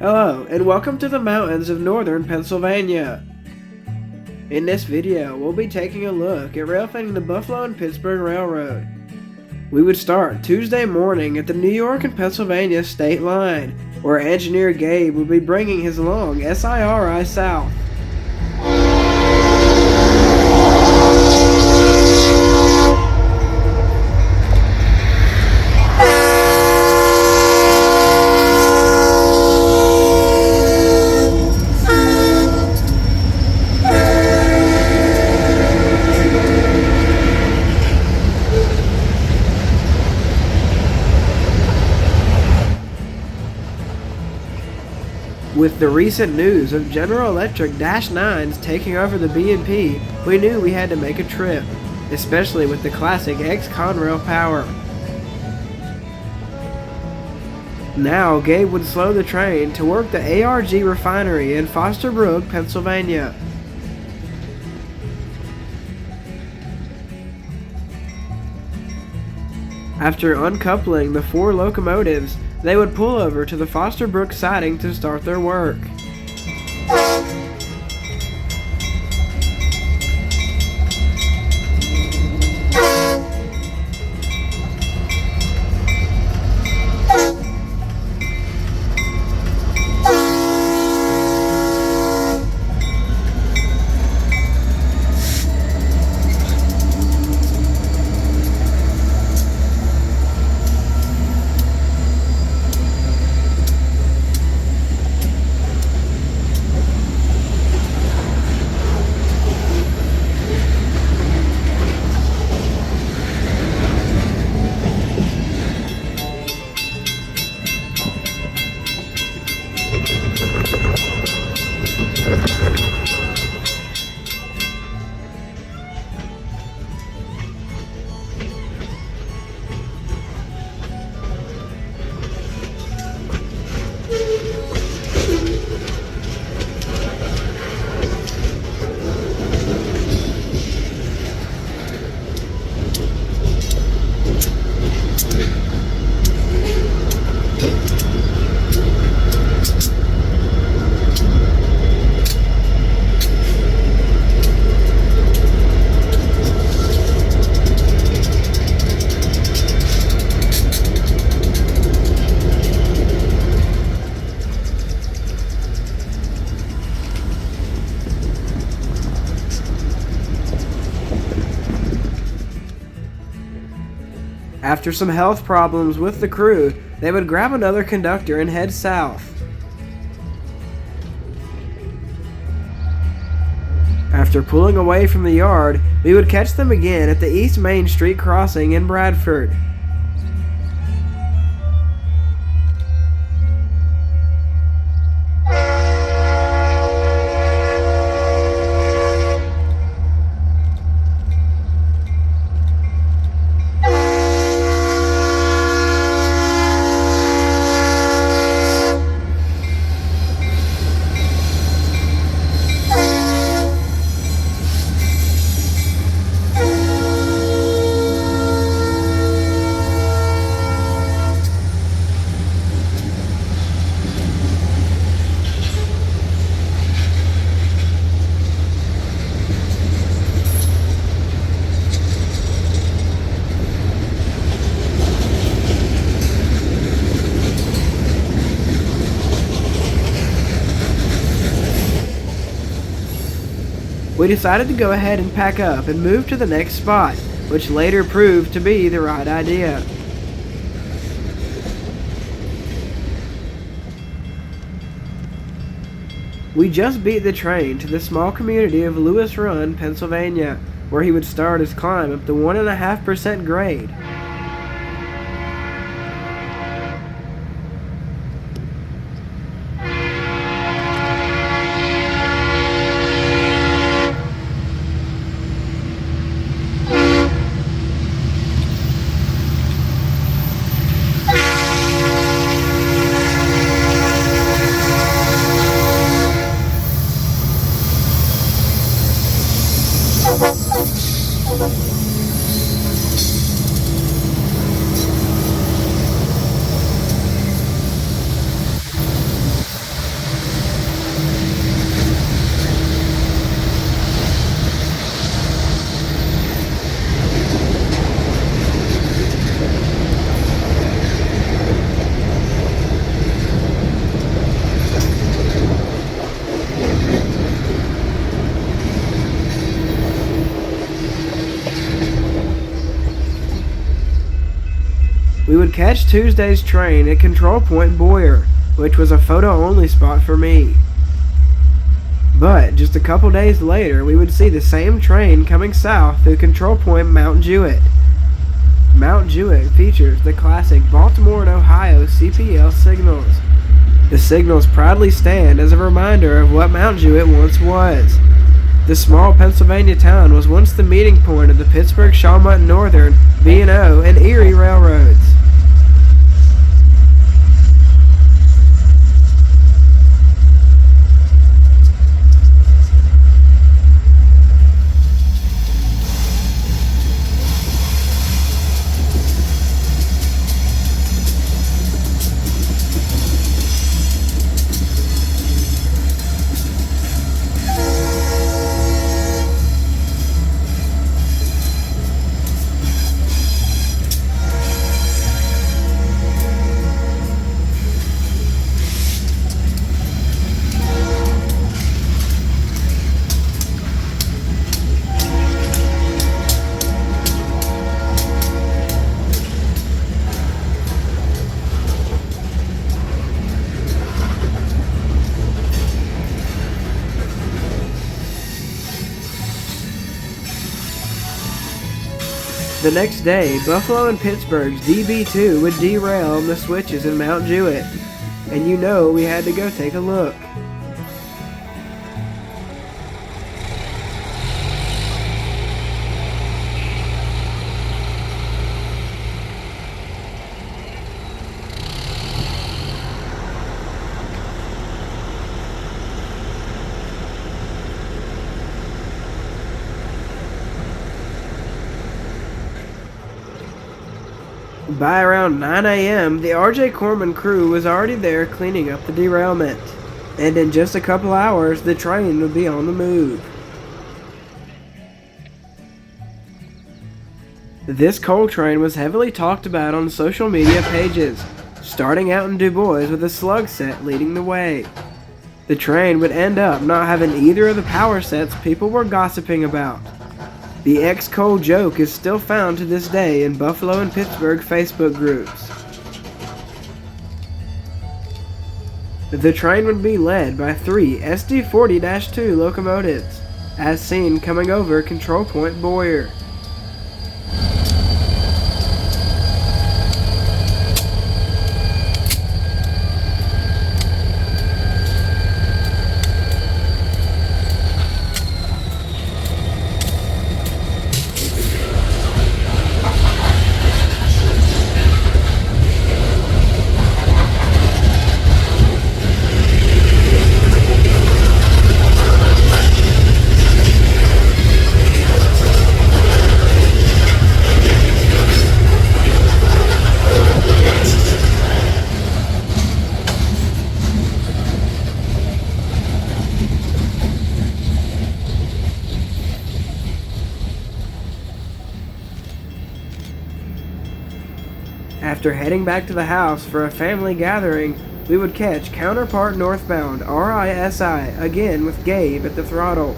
Hello, and welcome to the mountains of northern Pennsylvania. In this video, we'll be taking a look at railfitting the Buffalo and Pittsburgh Railroad. We would start Tuesday morning at the New York and Pennsylvania state line, where engineer Gabe would be bringing his long SIRI south. With the recent news of General Electric Dash 9s taking over the B&P, we knew we had to make a trip, especially with the classic Conrail power. Now Gabe would slow the train to work the ARG refinery in Foster Brook, Pennsylvania. After uncoupling the 4 locomotives, they would pull over to the Foster Brook siding to start their work. After some health problems with the crew, they would grab another conductor and head south. After pulling away from the yard, we would catch them again at the East Main Street crossing in Bradford. We decided to go ahead and pack up and move to the next spot, which later proved to be the right idea. We just beat the train to the small community of Lewis Run, Pennsylvania, where he would start his climb up the 1.5% grade. We would catch Tuesday's train at Control Point Boyer, which was a photo-only spot for me. But just a couple days later, we would see the same train coming south through Control Point Mount Jewett. Mount Jewett features the classic Baltimore and Ohio CPL signals. The signals proudly stand as a reminder of what Mount Jewett once was. The small Pennsylvania town was once the meeting point of the Pittsburgh, Shawmut Northern, B&O, and Erie railroads. The next day, Buffalo and Pittsburgh's DB2 would derail on the switches in Mount Jewett, and you know we had to go take a look. By around 9 a.m., the R.J. Corman crew was already there cleaning up the derailment, and in just a couple hours, the train would be on the move. This coal train was heavily talked about on social media pages, starting out in Du Bois with a slug set leading the way. The train would end up not having either of the power sets people were gossiping about. The XCOAL joke is still found to this day in Buffalo and Pittsburgh Facebook groups. The train would be led by 3 SD40-2 locomotives, as seen coming over Control Point Boyer. After heading back to the house for a family gathering, we would catch counterpart northbound RISI again with Gabe at the throttle.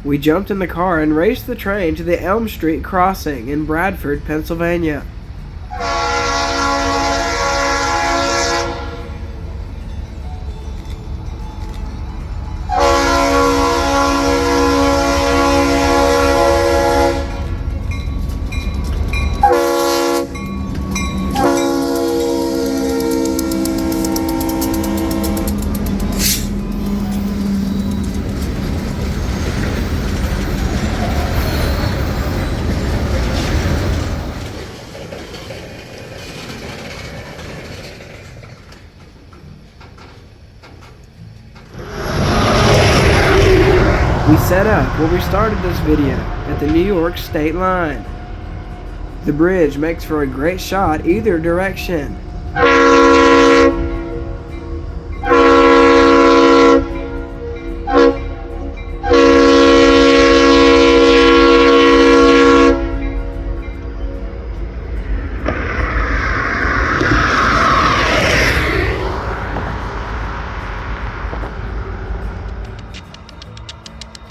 We jumped in the car and raced the train to the Elm Street crossing in Bradford, Pennsylvania. set up where we started this video, at the New York state line. The bridge makes for a great shot either direction.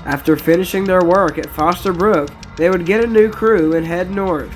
After finishing their work at Foster Brook, they would get a new crew and head north.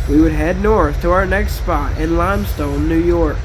We would head north to our next spot in Limestone, New York.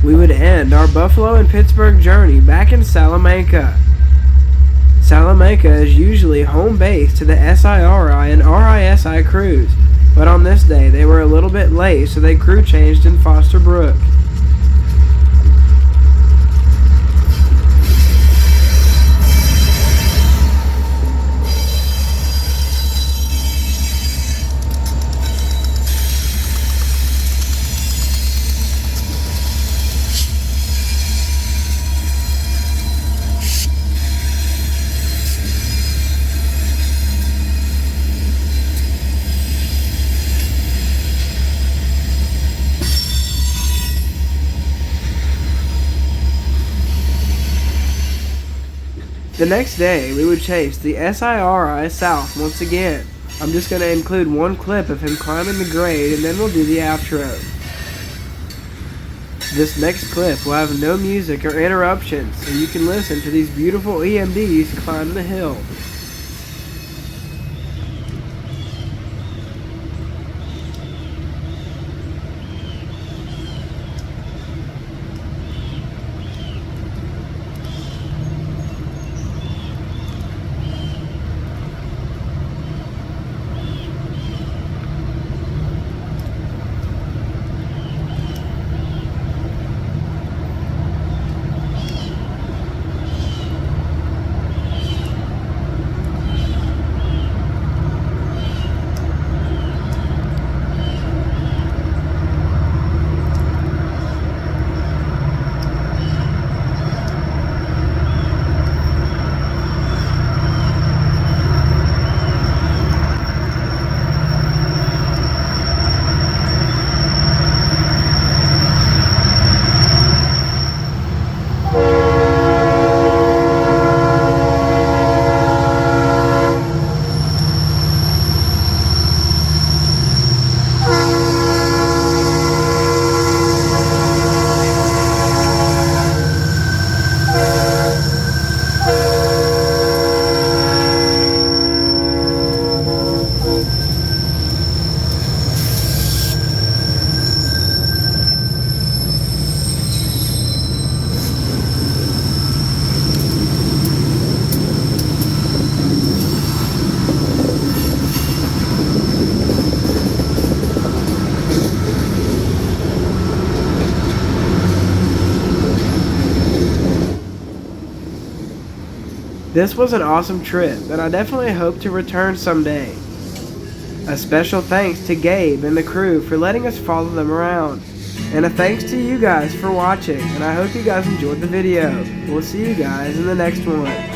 We would end our Buffalo and Pittsburgh journey back in Salamanca. Salamanca is usually home base to the SIRI and RISI crews, but on this day they were a little bit late, so they crew changed in Foster Brook. The next day, we would chase the SIRI south once again. I'm just going to include one clip of him climbing the grade and then we'll do the outro. This next clip will have no music or interruptions, so you can listen to these beautiful EMDs climb the hill. This was an awesome trip that I definitely hope to return someday. A special thanks to Gabe and the crew for letting us follow them around. And a thanks to you guys for watching, and I hope you guys enjoyed the video. We'll see you guys in the next one.